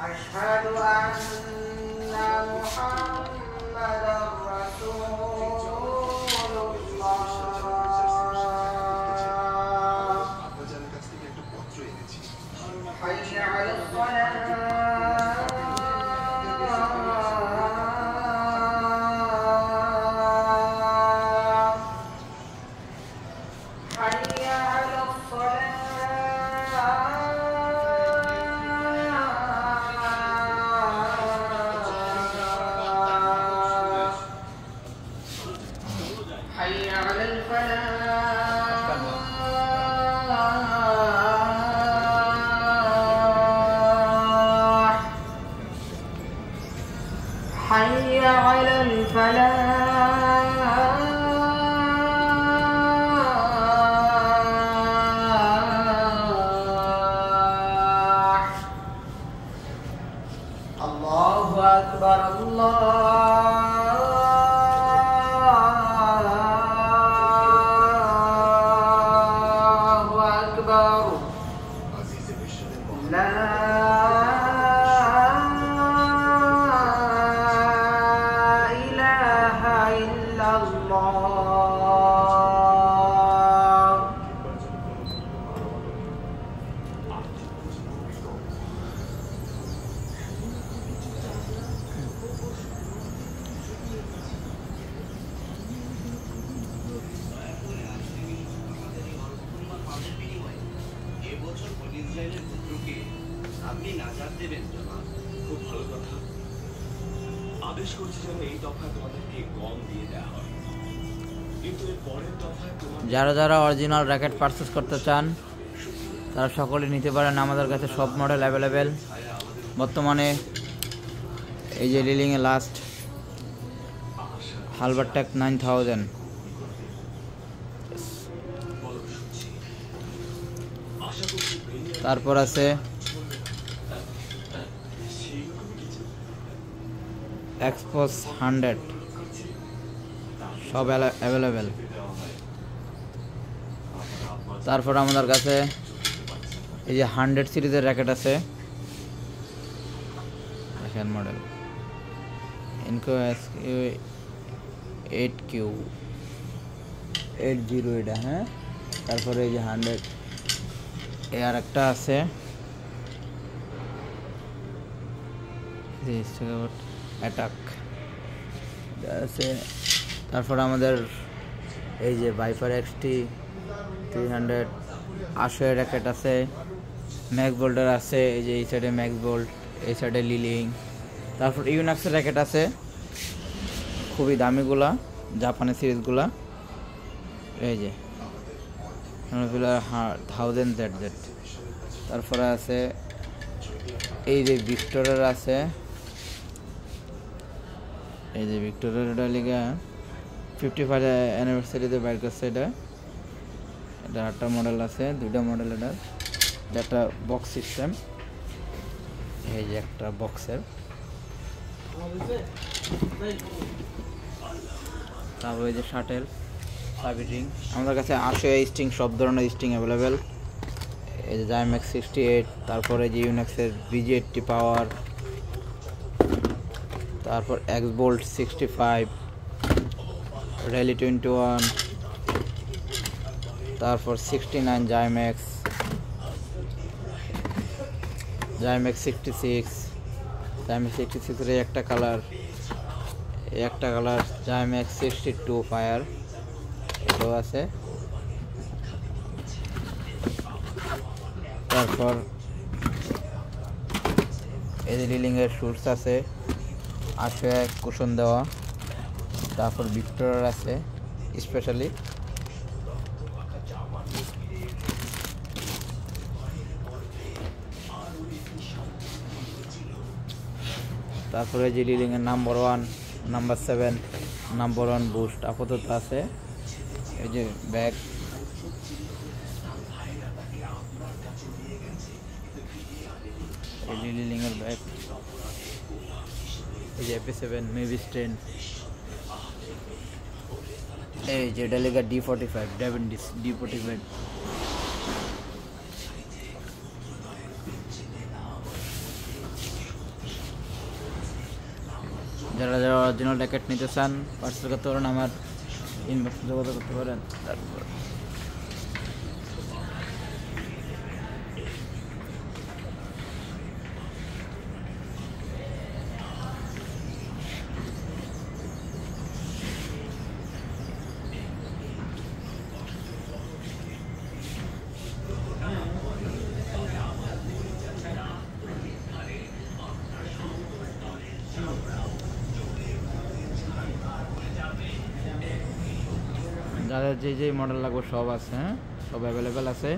أشهد أن محمدا رسول الله حي على الصلاة حي على الصلاة حي على الفلاح حي على الفلاح الله أكبر الله أكبر لا إله إلا الله আপনি নাজাত দেবেন জনাব। খুব ভালো কথা। আদেশ করছি যেন এই দফায় তোমাদেরকে গম দিয়ে দেওয়া হয়, কিন্তু এর পরের দফায় যারা যারা অরিজিনাল র্যাকেট পারচেস করতে চান তারা সকলে নিতে পারেন। আমাদের কাছে সব মডেল অ্যাভেলেবেল। বর্তমানে এই যে রিলিংয়ে লাস্ট হালবারটেক 9000, তারপর আছে এক্সপোস 100, সব অ্যাভেলেবেল। তারপর আমাদের কাছে এই যে 100 সিরিজের র্যাকেট আছে, দেখেন মডেল ইনকো SQ80 এটা, হ্যাঁ। তারপরে এই যে 100 আর একটা আছে অ্যাটাক আছে। তারপর আমাদের এই যে ভাইপার XT 300 80 র্যাকেট আছে, ম্যাক্স বোল্টার আছে। এই যে এই সাইডে ম্যাক্স বোল্ট, এই সাইডে লিলিং। তারপর ইউনাক্সের র্যাকেট আছে, খুবই দামিগুলা, জাপানি সিরিজগুলা। এই যে 1000ZZ। তারপরে আছে এই যে ভিক্টরের আছে, এই যে ভিক্টোরিয়ার এটা লিগা 55 অ্যানিভার্সারিতে বাইর করছে। এটা একটা মডেল আছে, দুইটা মডেল। এটা একটা বক্স সিস্টেম, এই যে একটা বক্সের। তারপর এই যে শাটেল সাবিটিং। আমাদের কাছে 80 স্টিং, সব ধরনের স্টিং অ্যাভেলেবেল। এই যে জাইম্যাক্স 68, তারপরে যে ইউনেক্সের BG80 পাওয়ার, তারপর এক্সবোল্ট 65, র্যালি 21, তারপর 69 জাইম্যাক্স 66, জাইম্যাক্স 66 এর একটা কালার জাইম্যাক্স 62 ফায়ার, এটাও আছে। তারপর এই যে রিলিংয়ের শুটস আছে, 81 কুশন দেওয়া। তারপর ভিক্টরের আছে স্পেশালি। তারপরে যে রিলিংয়ের নাম্বার 1, নাম্বার 7, নাম্বার 1 বুস্ট আপাতত আছে। এই যে ব্যাগ, রিলিংয়ের ব্যাগ, এই যে AP7 মেভিস 10, এই যে ডেলিগা D45 ডায়াবেটিস D45। যারা যারা অরিজিনাল জ্যাকেট নিতে চান পার্সেল করতে পারেন, আমার ইনবক্সে যোগাযোগ করতে পারেন। তারপর যাদের যে যে মডেল লাগবে সব আছে, হ্যাঁ, সব অ্যাভেলেবেল আছে।